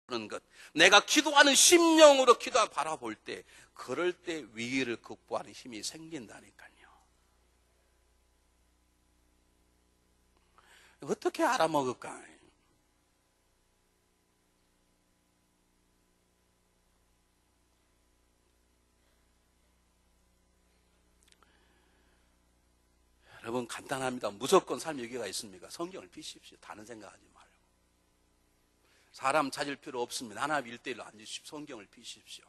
하는 것, 내가 기도하는 심령으로 바라볼 때, 그럴 때 위기를 극복하는 힘이 생긴다니까요. 어떻게 알아먹을까? 여러분, 간단합니다. 무조건 삶의 위기가 있습니까? 성경을 피십시오. 다른 생각하지 말고. 사람 찾을 필요 없습니다. 하나님 1대1로 앉으십시오. 성경을 피십시오.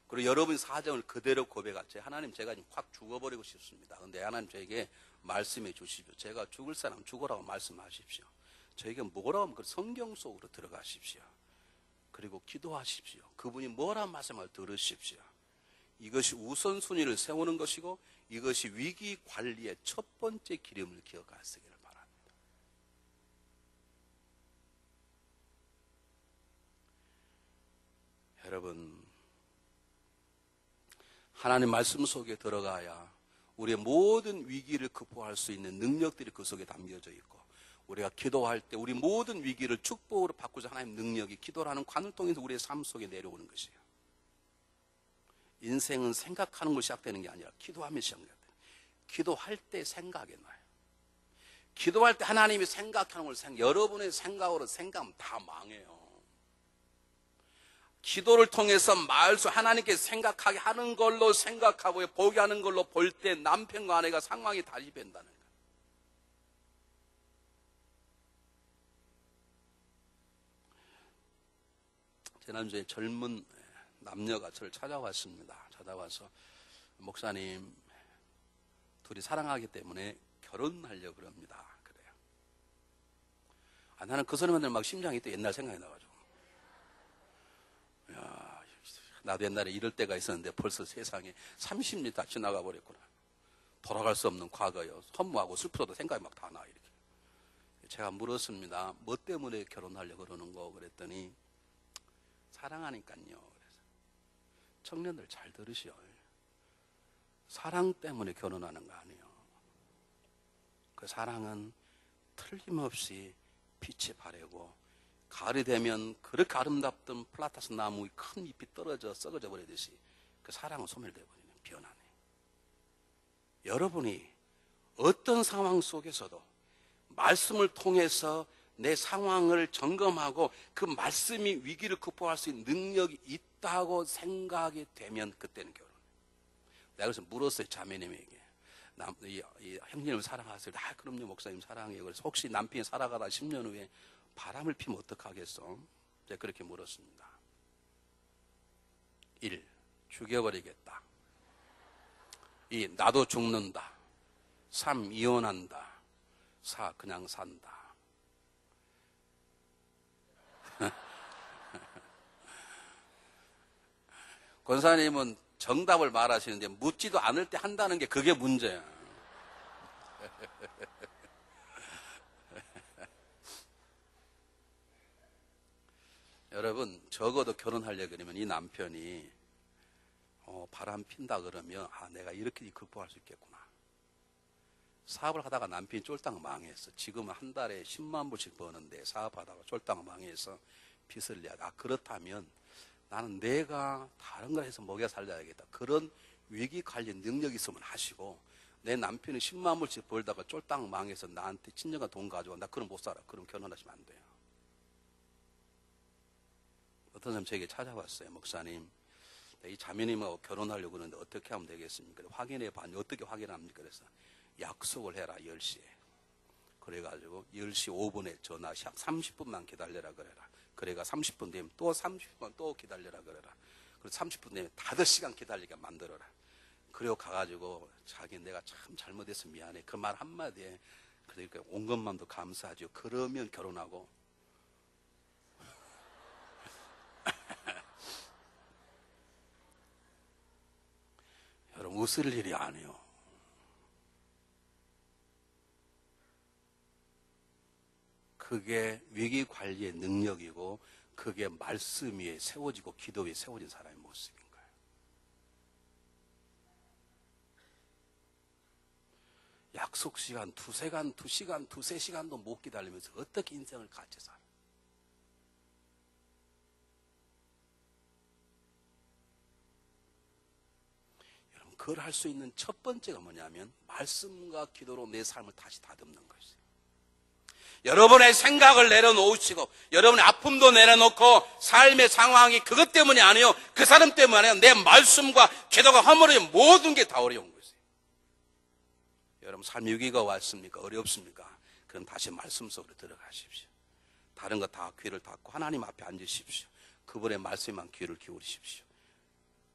그리고 여러분 사정을 그대로 고백하세요. 하나님, 제가 지금 확 죽어버리고 싶습니다. 그런데 하나님 저에게 말씀해 주십시오. 제가 죽을 사람 죽으라고 말씀하십시오. 저에게 뭐라고 하면 그 성경 속으로 들어가십시오. 그리고 기도하십시오. 그분이 뭐라는 말씀을 들으십시오. 이것이 우선순위를 세우는 것이고, 이것이 위기 관리의 첫 번째 기름을 기억하시기를 바랍니다. 여러분, 하나님 말씀 속에 들어가야 우리의 모든 위기를 극복할 수 있는 능력들이 그 속에 담겨져 있고, 우리가 기도할 때 우리 모든 위기를 축복으로 바꾸자 하나님 능력이 기도라는 관을 통해서 우리의 삶 속에 내려오는 것이에요. 인생은 생각하는 걸 시작되는 게 아니라 기도하면 시작돼요. 기도할 때 생각이 나요. 기도할 때 하나님이 생각하는 걸 여러분의 생각으로 생각하면 다 망해요. 기도를 통해서 말씀 하나님께 생각하게 하는 걸로 생각하고 보게 하는 걸로 볼 때 남편과 아내가 상황이 다시 된다는 거예요. 지난주에 젊은 남녀가 저를 찾아왔습니다. 찾아와서 목사님, 둘이 사랑하기 때문에 결혼하려고 그럽니다. 그래요. 나는 그 소리만 들으면 막 심장이 또 옛날 생각이 나가지고, 야, 나도 옛날에 이럴 때가 있었는데 벌써 세상에 30년이 다 지나가 버렸구나. 돌아갈 수 없는 과거요. 허무하고 슬프도 생각이 막 다 나. 이렇게. 제가 물었습니다. 뭐 때문에 결혼하려고 그러는 거? 그랬더니 사랑하니까요. 그래서 청년들 잘 들으시오. 사랑 때문에 결혼하는 거 아니에요. 그 사랑은 틀림없이 빛이 바래고, 가을이 되면 그렇게 아름답던 플라타스 나무의 큰 잎이 떨어져 썩어져 버리듯이 그 사랑은 소멸되어 버리는 변하네. 여러분이 어떤 상황 속에서도 말씀을 통해서 내 상황을 점검하고 그 말씀이 위기를 극복할 수 있는 능력이 있다고 생각이 되면 그때는 결혼. 내가 그래서 물었어요, 자매님에게. 이 형님을 사랑하세요? 그럼요, 목사님 사랑해요. 그래서 혹시 남편이 살아가다 10년 후에 바람을 피면 어떡하겠어? 제가 그렇게 물었습니다. 1. 죽여버리겠다. 2. 나도 죽는다. 3. 이혼한다. 4. 그냥 산다. 권사님은 정답을 말하시는데 묻지도 않을 때 한다는 게 그게 문제야. 여러분, 적어도 결혼하려고 그러면 이 남편이 바람 핀다 그러면 내가 이렇게 극복할 수 있겠구나. 사업을 하다가 남편이 쫄딱 망했어. 지금은 한 달에 10만 불씩 버는데 사업하다가 쫄딱 망해서 빚을 내야. 그렇다면 나는 내가 다른 걸 해서 먹여 살려야겠다. 그런 위기 관리 능력이 있으면 하시고, 내 남편이 10만 불씩 벌다가 쫄딱 망해서 나한테 친정가 돈 가져와. 나 그럼 못 살아. 그럼 결혼하시면 안 돼요. 어떤 사람 저에게 찾아왔어요. 목사님, 이 자매님하고 결혼하려고 그러는데 어떻게 하면 되겠습니까? 확인해 봤는데 어떻게 확인합니까? 그래서 약속을 해라, 10시에. 그래가지고 10시 5분에 전화, 30분만 기다려라 그래라. 그래가 30분 되면 또 30분 또 기다려라 그래라. 그리고 30분 되면 5시간 기다리게 만들어라. 그리고 가가지고 자기 내가 참 잘못해서 미안해. 그 말 한마디에 그러니까 온 것만도 감사하죠. 그러면 결혼하고. 여러분, 웃을 일이 아니에요. 그게 위기 관리의 능력이고, 그게 말씀 위에 세워지고 기도 위에 세워진 사람의 모습인 거예요. 약속 시간 2시간, 2시간, 2~3시간도 못 기다리면서 어떻게 인생을 같이 살아? 그걸 할 수 있는 첫 번째가 뭐냐면 말씀과 기도로 내 삶을 다시 다듬는 것이에요. 여러분의 생각을 내려놓으시고 여러분의 아픔도 내려놓고 삶의 상황이 그것 때문이 아니에요. 그 사람 때문이 아니에요. 내 말씀과 기도가 허물어진 모든 게 다 어려운 것이에요. 여러분 삶 위기가 왔습니까? 어렵습니까? 그럼 다시 말씀 속으로 들어가십시오. 다른 거 다 귀를 닫고 하나님 앞에 앉으십시오. 그분의 말씀에만 귀를 기울이십시오.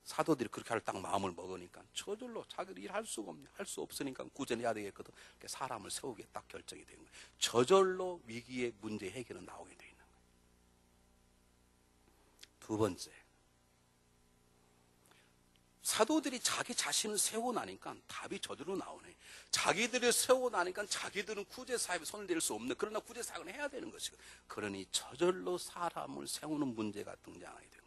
사도들이 그렇게 할 딱 마음을 먹으니까 저절로 자기들 일할 수가 없네. 할 수 없으니까 구전해야 되겠거든. 사람을 세우게 딱 결정이 되는 거예요. 저절로 위기의 문제 해결은 나오게 되어 있는 거예요. 두 번째, 사도들이 자기 자신을 세우고 나니까 답이 저절로 나오네. 자기들을 세우고 나니까 자기들은 구제사역에 손을 댈 수 없네. 그러나 구제사역은 해야 되는 것이고, 그러니 저절로 사람을 세우는 문제가 등장하게 되는 거예요.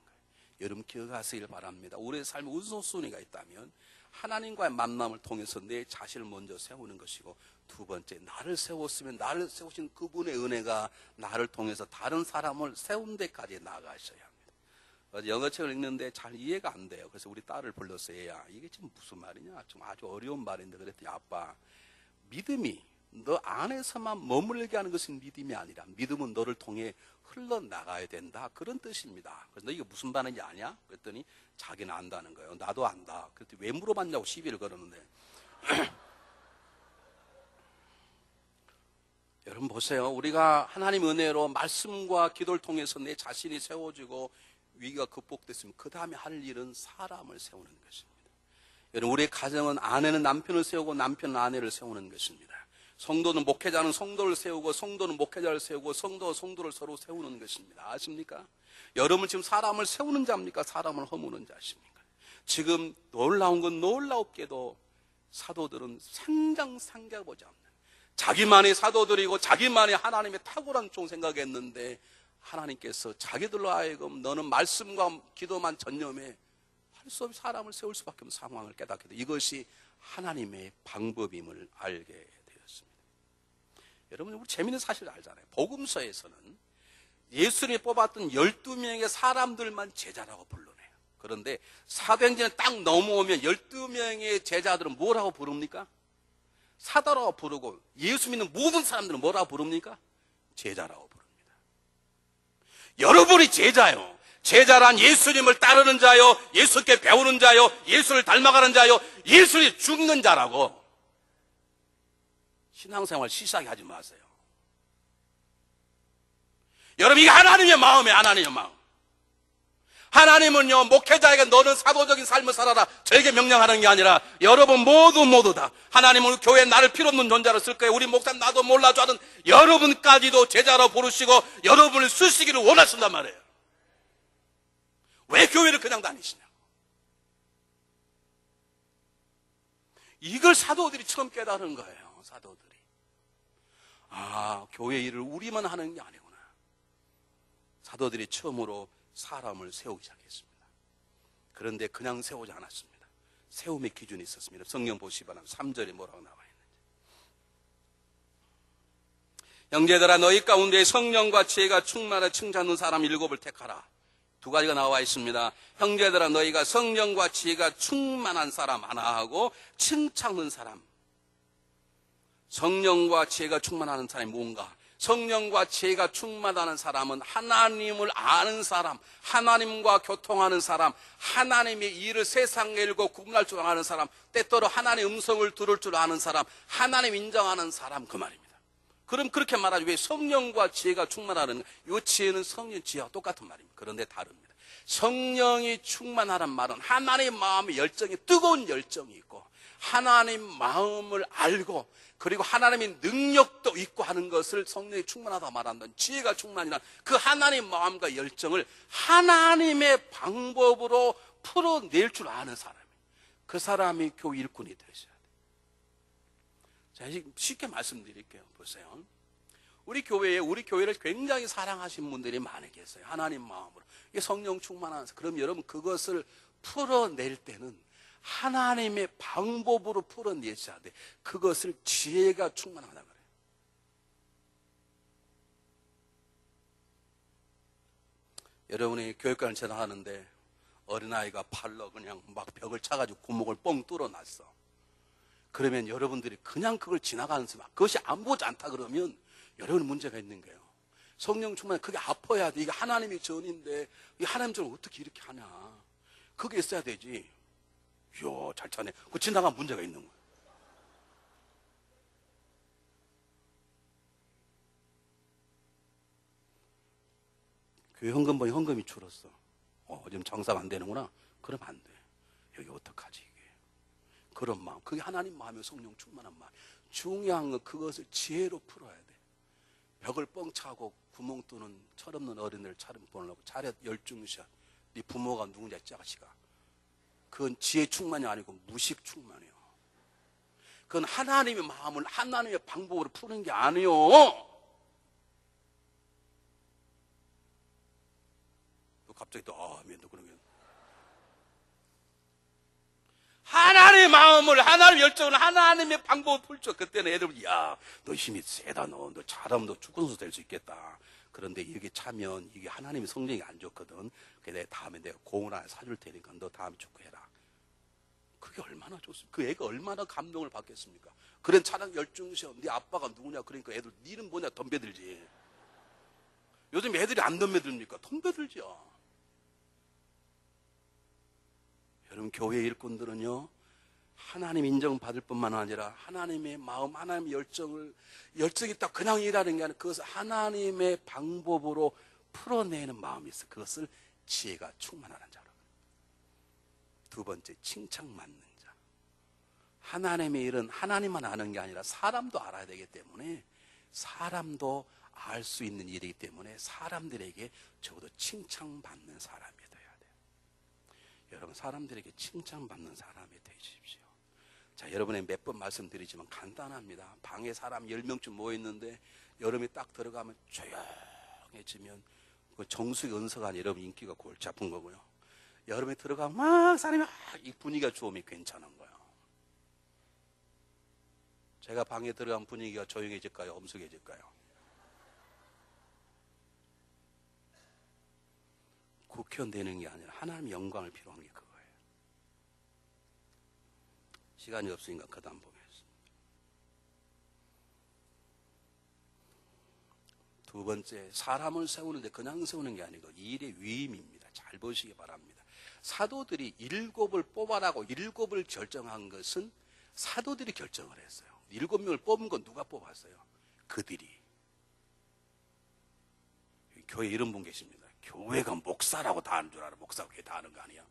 여러분 기억하시길 바랍니다. 우리의 삶에 우선순위가 있다면 하나님과의 만남을 통해서 내 자신을 먼저 세우는 것이고, 두 번째, 나를 세웠으면 나를 세우신 그분의 은혜가 나를 통해서 다른 사람을 세운 데까지 나아가셔야 합니다. 영어책을 읽는데 잘 이해가 안 돼요. 그래서 우리 딸을 불러서 얘야, 이게 지금 무슨 말이냐? 좀 아주 어려운 말인데. 그랬더니 아빠, 믿음이 너 안에서만 머물게 하는 것은 믿음이 아니라 믿음은 너를 통해 흘러나가야 된다, 그런 뜻입니다. 그래서 너 이게 무슨 말인지 아냐? 그랬더니 자기는 안다는 거예요. 나도 안다. 그랬더니 왜 물어봤냐고 시비를 걸었는데 여러분 보세요. 우리가 하나님 은혜로 말씀과 기도를 통해서 내 자신이 세워지고 위기가 극복됐으면 그 다음에 할 일은 사람을 세우는 것입니다. 여러분 우리의 가정은 아내는 남편을 세우고 남편은 아내를 세우는 것입니다. 성도는 목회자는 성도를 세우고 성도는 목회자를 세우고 성도가 성도를 서로 세우는 것입니다. 아십니까? 여러분 지금 사람을 세우는 자입니까? 사람을 허무는 자십니까? 지금 놀라운 건 놀랍게도 사도들은 상장상계보지 않는 자기만의 사도들이고 자기만의 하나님의 탁월한 종 생각했는데, 하나님께서 자기들로 하여금 너는 말씀과 기도만 전념해 할 수 없이 사람을 세울 수밖에 없는 상황을 깨닫게 돼. 이것이 하나님의 방법임을 알게 되었습니다. 여러분 우리 재미있는 사실을 알잖아요. 복음서에서는 예수님이 뽑았던 12명의 사람들만 제자라고 불러내요. 그런데 사도행전에 딱 넘어오면 12명의 제자들은 뭐라고 부릅니까? 사도라고 부르고, 예수 믿는 모든 사람들은 뭐라고 부릅니까? 제자라고 부릅니다. 여러분이 제자요. 제자란 예수님을 따르는 자요, 예수께 배우는 자요, 예수를 닮아가는 자요, 예수를 죽는 자라고. 신앙생활 시시하게 하지 마세요. 여러분 이게 하나님의 마음이에요. 하나님의 마음. 하나님은요, 목회자에게 너는 사도적인 삶을 살아라 저에게 명령하는 게 아니라 여러분 모두 다 하나님은 교회에 나를 필요없는 존재로 쓸 거예요. 우리 목사님 나도 몰라줘 하는 여러분까지도 제자로 부르시고 여러분을 쓰시기를 원하신단 말이에요. 왜 교회를 그냥 다니시냐? 이걸 사도들이 처음 깨달은 거예요. 사도들이. 아, 교회 일을 우리만 하는 게 아니구나. 사도들이 처음으로 사람을 세우기 시작했습니다. 그런데 그냥 세우지 않았습니다. 세움의 기준이 있었습니다. 성경 보시기 바랍니다. 3절에 뭐라고 나와 있는지. 형제들아, 너희 가운데 성령과 지혜가 충만한 칭찬하는 사람 7을 택하라. 두 가지가 나와 있습니다. 형제들아, 너희가 성령과 지혜가 충만한 사람 하나 하고 칭찬하는 사람. 성령과 지혜가 충만하는 사람이 뭔가? 성령과 지혜가 충만하는 사람은 하나님을 아는 사람, 하나님과 교통하는 사람, 하나님의 일을 세상에 일고 구분할 줄 아는 사람, 때때로 하나님의 음성을 들을 줄 아는 사람, 하나님 인정하는 사람, 그 말입니다. 그럼 그렇게 말하지 왜 성령과 지혜가 충만하는, 이 지혜는 성령 지혜와 똑같은 말입니다. 그런데 다릅니다. 성령이 충만하는 말은 하나님의 마음의 열정이, 뜨거운 열정이 있고 하나님 마음을 알고 그리고 하나님의 능력도 있고 하는 것을 성령이 충만하다 말한다는, 지혜가 충만이란 그 하나님의 마음과 열정을 하나님의 방법으로 풀어낼 줄 아는 사람이, 그 사람이 교회 일꾼이 되셔야 돼요. 자, 쉽게 말씀드릴게요. 보세요. 우리 교회를 굉장히 사랑하시는 분들이 많이 계세요. 하나님 마음으로. 이게 성령 충만한, 그럼 여러분 그것을 풀어낼 때는 하나님의 방법으로 풀어내셔야 돼. 그것을 지혜가 충만하다 그래요. 여러분이 교육관을 전화하는데 어린아이가 팔로 그냥 막 벽을 차가지고 구멍을 뻥 뚫어놨어. 그러면 여러분들이 그냥 그걸 지나가는 순간 그것이 아무것이 않다 그러면 여러분 문제가 있는 거예요. 성령 충만 그게 아파야 돼. 이게 하나님의 전인데 이 하나님 전을 어떻게 이렇게 하냐. 그게 있어야 되지. 이야 잘 차네. 그 지나가면 문제가 있는 거예요. 교회 헌금 보니 헌금이 줄었어. 지금 장사가 안 되는구나. 그러면 안 돼. 여기 어떡하지 이게. 그런 마음. 그게 하나님 마음이고 성령 충만한 마음. 중요한 건 그것을 지혜로 풀어야 돼. 벽을 뻥 차고 구멍 뚫는 철없는 어린애를 차림 보내려고 차렷 열중샷. 네 부모가 누구냐 자식아. 그건 지혜 충만이 아니고 무식 충만이요. 그건 하나님의 마음을 하나님의 방법으로 푸는 게 아니요. 갑자기 또 아멘도 그러면 하나님의 마음을 하나님의 열정을 하나님의 방법을 풀죠. 그때는 애들 야 너 힘이 세다 너 잘하면 너 축구선수 될 수 있겠다. 그런데 여기 차면 이게 하나님의 성령이 안 좋거든. 그래서 다음에 내가 공을 하나 사줄 테니까 너 다음에 축구해라. 그게 얼마나 좋습니까? 그 애가 얼마나 감동을 받겠습니까? 그런 찬양 열중시험 네 아빠가 누구냐 그러니까 애들 니는 뭐냐 덤벼들지. 요즘 애들이 안 덤벼듭니까? 덤벼들죠. 여러분 교회 일꾼들은요 하나님 인정받을 뿐만 아니라 하나님의 마음 하나님의 열정이 딱 그냥 일하는 게 아니라 그것을 하나님의 방법으로 풀어내는 마음이 있어. 그것을 지혜가 충만하는 자라고. 두 번째 칭찬받는 자. 하나님의 일은 하나님만 아는 게 아니라 사람도 알아야 되기 때문에 사람도 알 수 있는 일이기 때문에 사람들에게 적어도 칭찬받는 사람이 여러분 사람들에게 칭찬받는 사람이 되십시오. 자, 여러분의 몇 번 말씀드리지만 간단합니다. 방에 사람 10명쯤 모여있는데 여름이 딱 들어가면 조용해지면 그 정수기 은서가 아니라 여러분 인기가 골치 아픈 거고요. 여름에 들어가면 막 사람이 이 분위기가 좋으면 괜찮은 거예요. 제가 방에 들어가면 분위기가 조용해질까요? 엄숙해질까요? 국회의원 되는 게 아니라 하나님의 영광을 필요한 게 그거예요. 시간이 없으니까 그 다음 보겠습니다. 두 번째, 사람을 세우는데 그냥 세우는 게 아니고 일의 위임입니다. 잘 보시기 바랍니다. 사도들이 7을 뽑아라고 7을 결정한 것은 사도들이 결정을 했어요. 7명을 뽑은 건 누가 뽑았어요? 그들이. 교회 이런 분 계십니다. 교회가 목사라고 다 하는 줄 알아. 목사가 교회 다 하는 거 아니야.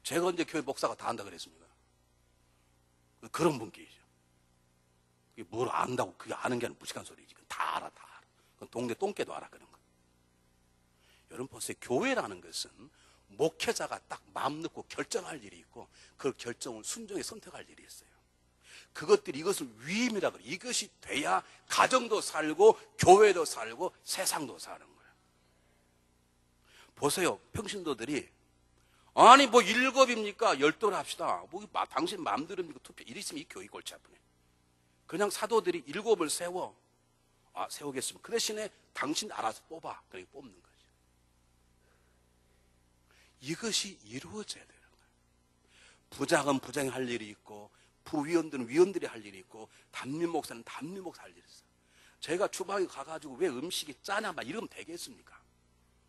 제가 언제 교회 목사가 다 한다 그랬습니다. 그런 분 계시죠. 그게 뭘 안다고 그게 아는 게 아니라 무식한 소리지. 다 알아, 다 알아. 그건 동네 똥개도 알아 그런 거. 여러분 보세요. 교회라는 것은 목회자가 딱 마음 놓고 결정할 일이 있고 그 결정을 순종해 선택할 일이 있어요. 그것들이 이것을 위임이라 그래요. 이것이 돼야 가정도 살고 교회도 살고 세상도 사는 거예요. 보세요. 평신도들이 아니 뭐 7입니까? 12를 합시다. 뭐 당신 마음대로입니까? 투표 이랬으면 이 교회 골치 아프네. 그냥 사도들이 7을 세워. 세우겠습니다. 그 대신에 당신 알아서 뽑아. 그렇게 뽑는 거죠. 이것이 이루어져야 되는 거예요. 부장은 부장이 할 일이 있고 부위원들은 위원들이 할 일이 있고 담임 목사는 담임 목사 할 일이 있어요. 제가 주방에 가가지고 왜 음식이 짜냐 막 이러면 되겠습니까?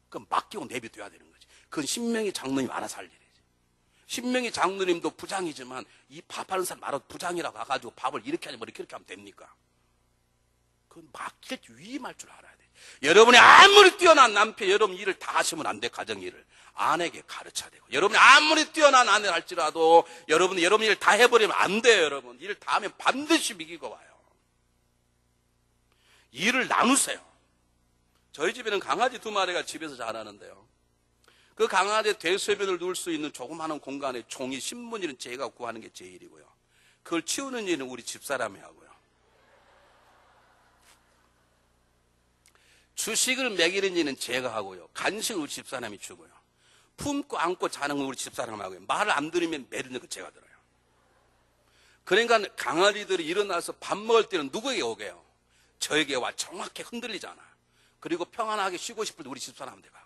그럼 맡기고 내비둬야 되는 거지. 그건 신명희 장로님 알아서 할 일이지. 신명희 장로님도 부장이지만 이 밥하는 사람 알아서 부장이라고 가가지고 밥을 이렇게 하지 뭐 이렇게 하면 됩니까? 그건 맡길 위임할 줄 알아야 돼. 여러분이 아무리 뛰어난 남편 여러분 일을 다 하시면 안 돼. 가정 일을 아내에게 가르쳐야 되고 여러분이 아무리 뛰어난 아내를 할지라도 여러분 일을 다 해버리면 안 돼요. 여러분 일을 다 하면 반드시 이기고 와요. 일을 나누세요. 저희 집에는 강아지 2마리가 집에서 자라는데요. 그 강아지 대소변을 누울 수 있는 조그마한 공간에 종이 신문지는 제가 구하는 게 제 일이고요. 그걸 치우는 일은 우리 집사람이 하고요. 주식을 먹이는 일은 제가 하고요. 간식을 우리 집사람이 주고요. 품고 안고 자는 건 우리 집사람이 하고요. 말을 안 들으면 매르는 거 제가 들어요. 그러니까 강아지들이 일어나서 밥 먹을 때는 누구에게 오게요? 저에게 와 정확히 흔들리잖아. 그리고 평안하게 쉬고 싶을 때 우리 집사람한테 가.